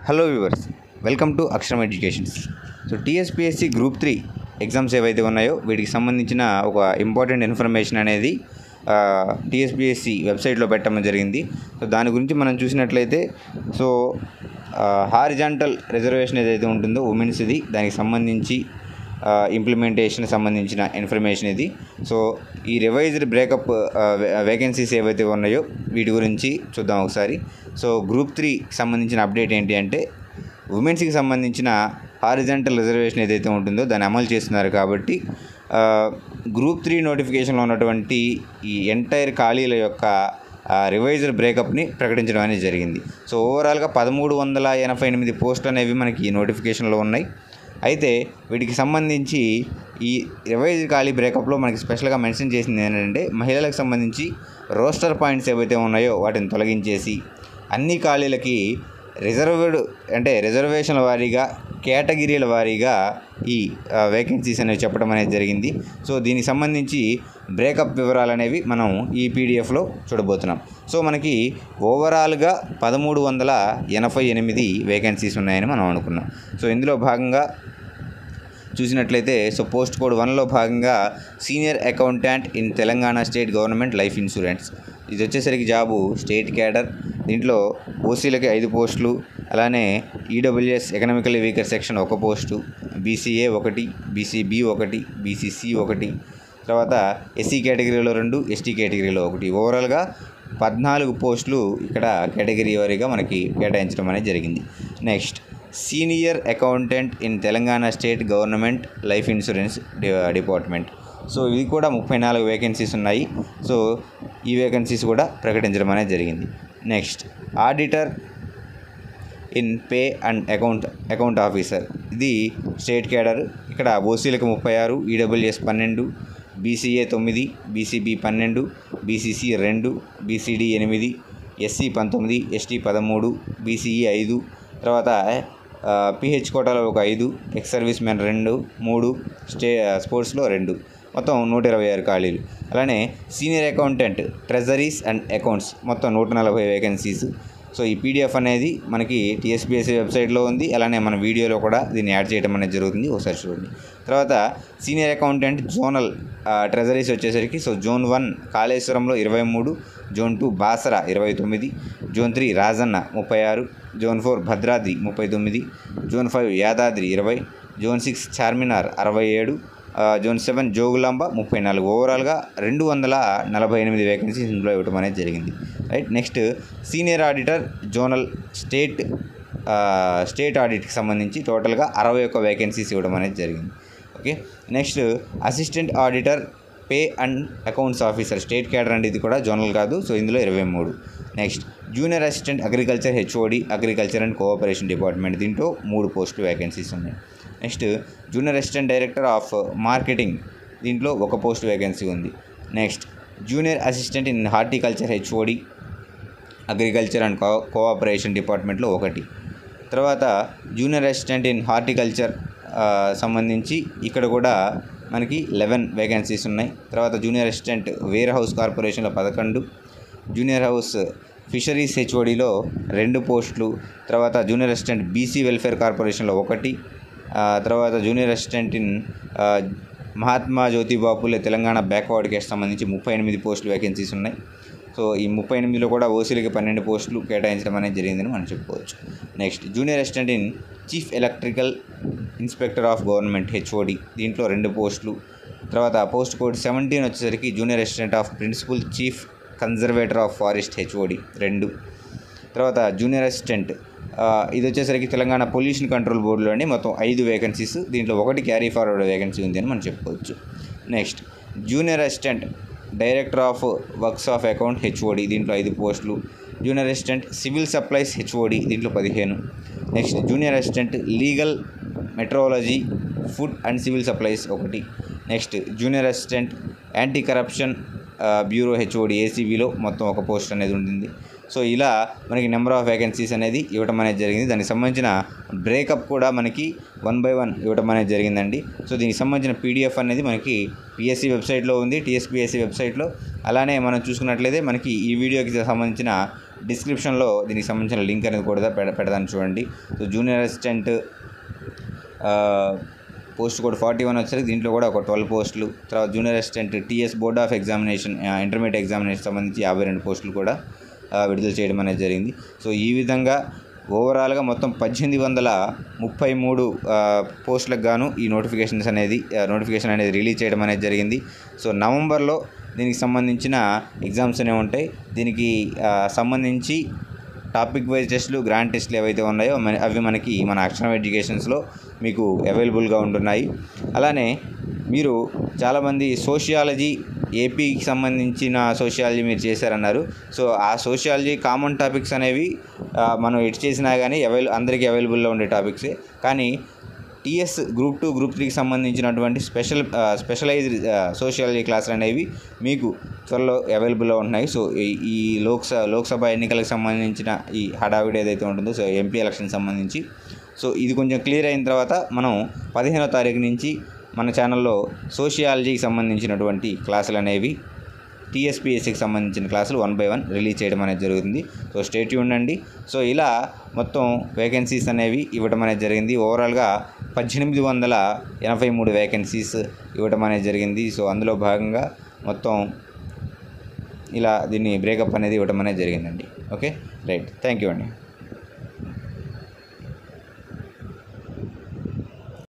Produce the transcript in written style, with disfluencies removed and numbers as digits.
Hello viewers, welcome to అక్షరం educations. So TSPSC group 3 exams ఏవైతే ఉన్నాయో వీటికి సంబంధించిన ఒక ఇంపార్టెంట్ ఇన్ఫర్మేషన్ అనేది టీఎస్పీఎస్సీ వెబ్సైట్లో పెట్టడం జరిగింది. సో దాని గురించి మనం చూసినట్లయితే హారిజాంటల్ రిజర్వేషన్ ఏదైతే ఉంటుందో ఉమెన్స్ది, దానికి సంబంధించి ఇంప్లిమెంటేషన్ సంబంధించిన ఇన్ఫర్మేషన్ ఇది. సో ఈ రివైజ్డ్ బ్రేకప్ వేకెన్సీస్ ఏవైతే ఉన్నాయో వీటి గురించి చూద్దాం ఒకసారి. సో గ్రూప్ 3కి సంబంధించిన అప్డేట్ ఏంటి అంటే, ఉమెన్స్కి సంబంధించిన హారిజాంటల్ రిజర్వేషన్ ఏదైతే ఉంటుందో దాన్ని అమలు చేస్తున్నారు. కాబట్టి గ్రూప్ 3 నోటిఫికేషన్లో ఉన్నటువంటి ఈ ఎంటైర్ ఖాళీల యొక్క రివైజ్డ్ బ్రేకప్ని ప్రకటించడం అనేది జరిగింది. సో ఓవరాల్గా 1388 పోస్టులు అనేవి మనకి ఈ నోటిఫికేషన్లో ఉన్నాయి. అయితే వీటికి సంబంధించి ఈ రివైజ్ ఖాళీ బ్రేకప్లో మనకి స్పెషల్గా మెన్షన్ చేసింది ఏంటంటే, మహిళలకు సంబంధించి రోస్టర్ పాయింట్స్ ఏవైతే ఉన్నాయో వాటిని తొలగించేసి అన్ని ఖాళీలకి రిజర్వేషన్ల వారీగా, కేటగిరీల వారీగా ఈ వేకెన్సీస్ అనేవి చెప్పడం అనేది జరిగింది. సో దీనికి సంబంధించి బ్రేకప్ వివరాలు అనేవి మనం ఈ పీడిఎఫ్లో చూడబోతున్నాం. సో మనకి ఓవరాల్గా 1388 వేకెన్సీస్ ఉన్నాయని మనం అనుకున్నాం. సో ఇందులో భాగంగా చూసినట్లయితే పోస్ట్ కోడ్ 1లో భాగంగా senior accountant in Telangana state government life insurance, ఇది వచ్చేసరికి జాబు స్టేట్ క్యాడర్. దీంట్లో ఓసీలకి 5 పోస్టులు, అలానే EWS economically weaker section 1 post, BCA 1, BCB 1, BCC 1, తర్వాత ఎస్సీ కేటగిరీలో 2, ఎస్టీ కేటగిరీలో 1, ఓవరాల్గా 14 పోస్టులు ఇక్కడ కేటగిరీ వారీగా మనకి కేటాయించడం అనేది జరిగింది. Next, senior accountant in Telangana state government life insurance department. So ఇవి కూడా 34 వేకెన్సీస్ ఉన్నాయి. సో ఈ వేకెన్సీస్ కూడా ప్రకటించడం అనేది జరిగింది. Next, auditor in pay and account officer, ఇది స్టేట్ క్యాడర్. ఇక్కడ ఓసీలకు 36, EWS 12, BCA 9, BCB 12, BCC 2, BCD 8, SC 19, ST 13, BCE 5, తర్వాత పిహెచ్ కోటాలో 5, ఎక్స్ సర్వీస్ మెన్ 2, 3, స్పోర్ట్స్లో 2, మొత్తం 126 ఖాళీలు. అలానే senior accountant treasuries and accounts, మొత్తం 140 వేకెన్సీస్. సో ఈ పీడిఎఫ్ అనేది మనకి టీఎస్పీఎస్సీ వెబ్సైట్లో ఉంది. అలానే మన వీడియోలో కూడా దీన్ని యాడ్ చేయడం అనేది జరుగుతుంది, ఒకసారి చూడండి. తర్వాత సీనియర్ అకౌంటెంట్ జోనల్ ట్రెజరీస్ వచ్చేసరికి జోన్ 1 కాళేశ్వరంలో 23, zone 2 Basara 29, zone 3 Rajanna 36, zone 4 Bhadradri 39, zone 5 Yadadri 20, zone 6 Charminar 67, zone 7 Jogulamba 34. ఓవరాల్గా 248 వేకెన్సీస్ ఇందులో ఇవ్వడం అనేది జరిగింది. Right. Next, senior auditor zonal state ఆడిట్కి సంబంధించి టోటల్గా 61 వేకెన్సీస్ ఇవ్వడం అనేది జరిగింది. Okay. Next, assistant auditor pay and accounts officer state cadre అండి, ఇది కూడా జోనల్ కాదు. సో ఇందులో 23. Next, junior assistant agriculture HOD agriculture and cooperation department, దీంట్లో 3 పోస్టులు వేకెన్సీస్ ఉన్నాయి. Next, junior assistant director of marketing, దీంట్లో 1 పోస్ట్ వేకెన్సీ ఉంది. Next, junior assistant in horticulture HOD agriculture and cooperation డిపార్ట్మెంట్లో 1. తర్వాత జూనియర్ అసిస్టెంట్ ఇన్ హార్టికల్చర్ సంబంధించి ఇక్కడ కూడా మనకి 11 వేకెన్సీస్ ఉన్నాయి. తర్వాత జూనియర్ అసిస్టెంట్ వేర్ హౌస్ కార్పొరేషన్లో 11, జూనియర్ హౌస్ ఫిషరీస్ హెచ్ఓడిలో 2 పోస్టులు. తర్వాత జూనియర్ అసిస్టెంట్ బీసీ వెల్ఫేర్ కార్పొరేషన్లో 1, తర్వాత junior assistant in Mahatma Jyotiba Phule Telangana backward caste సంబంధించి 38 పోస్టులు వేకెన్సీస్ ఉన్నాయి. సో ఈ 38లో కూడా ఓసీలకి 12 పోస్టులు కేటాయించడం అనేది జరిగిందని మనం చెప్పుకోవచ్చు. Next, junior assistant in chief electrical inspector of government HOD, దీంట్లో 2 పోస్టులు. తర్వాత పోస్ట్ కోడ్ 17 వచ్చేసరికి junior assistant of principal chief conservator of forest HOD 2. తర్వాత జూనియర్ అసిస్టెంట్ ఇది వచ్చేసరికి తెలంగాణ పొల్యూషన్ కంట్రోల్ బోర్డులోని మొత్తం 5 వేకెన్సీస్, దీంట్లో 1 క్యారీ ఫార్వర్డ్ వేకెన్సీ ఉంది అని మనం చెప్పుకోవచ్చు. Next, junior assistant director of works of account HOD, దీంట్లో 5 పోస్టులు. Junior assistant civil supplies HOD, దీంట్లో 15. Next, junior assistant legal metrology food and civil supplies 1. Next, junior assistant anti corruption bureau HOD ఏసీబీలో మొత్తం 1 post అనేది ఉంటుంది. So ఇలా మనకి number of vacancies అనేది ఇవ్వడం అనేది జరిగింది. దానికి సంబంధించిన బ్రేకప్ కూడా మనకి 1 by 1 ఇవ్వడం అనేది జరిగిందండి. సో దీనికి సంబంధించిన పీడిఎఫ్ అనేది మనకి పిఎస్సి వెబ్సైట్లో ఉంది, టీఎస్పీఎస్సీ వెబ్సైట్లో. అలానే మనం చూసుకున్నట్లయితే మనకి ఈ వీడియోకి సంబంధించిన డిస్క్రిప్షన్లో దీనికి సంబంధించిన లింక్ అనేది కూడా పెడతాను చూడండి. సో జూనియర్ అసిస్టెంట్ పోస్ట్ కూడా 41 వచ్చేసరికి దీంట్లో కూడా ఒక 12 పోస్టులు. తర్వాత junior assistant TS board of examination intermediate examination సంబంధించి 52 పోస్టులు కూడా విడుదల చేయడం అనేది జరిగింది. సో ఈ విధంగా ఓవరాల్గా మొత్తం 1833 పోస్టులకు గాను ఈ నోటిఫికేషన్ అనేది రిలీజ్ చేయడం అనేది జరిగింది. సో నవంబర్లో దీనికి సంబంధించిన ఎగ్జామ్స్ అనేవి ఉంటాయి. దీనికి సంబంధించి టాపిక్ వైజ్ టెస్టులు, గ్రాండ్ టెస్టులు ఏవైతే ఉన్నాయో అవి మనకి మన అక్షరం ఎడ్యుకేషన్స్లో మీకు అవైలబుల్గా ఉంటున్నాయి. అలానే మీరు చాలామంది సోషియాలజీ, ఏపీకి సంబంధించిన సోషియాలజీ మీరు చేశారన్నారు. సో ఆ సోషియాలజీ కామన్ టాపిక్స్ అనేవి మనం ఎటు చేసినా కానీ అందరికీ అవైలబుల్లో ఉండే టాపిక్సే. కానీ టీఎస్ గ్రూప్ 2, గ్రూప్ 3కి సంబంధించినటువంటి స్పెషలైజ్డ్ సోషియాలజీ క్లాసులు అనేవి మీకు త్వరలో అవైలబుల్లో ఉంటున్నాయి. సో ఈ లోక్సభ ఎన్నికలకు సంబంధించిన ఈ హడావిడి ఏదైతే ఉంటుందో, సో ఎంపీ ఎలక్షన్ సంబంధించి, సో ఇది కొంచెం క్లియర్ అయిన తర్వాత మనం 15వ తారీఖు నుంచి మన ఛానల్లో సోషియాలజీకి సంబంధించినటువంటి క్లాసులు అనేవి, టీఎస్పీఎస్సీకి సంబంధించిన క్లాసులు 1 by 1 రిలీజ్ చేయడం అనేది జరుగుతుంది. సో స్టే ట్యూన్డ్ అండి. సో ఇలా మొత్తం వేకెన్సీస్ అనేవి ఇవ్వడం అనేది జరిగింది. ఓవరాల్గా 1883 వేకెన్సీస్ ఇవ్వడం అనేది జరిగింది. సో అందులో భాగంగా మొత్తం ఇలా దీన్ని బ్రేకప్ అనేది ఇవ్వడం అనేది జరిగిందండి. ఓకే, రైట్, థ్యాంక్ యూ అండి.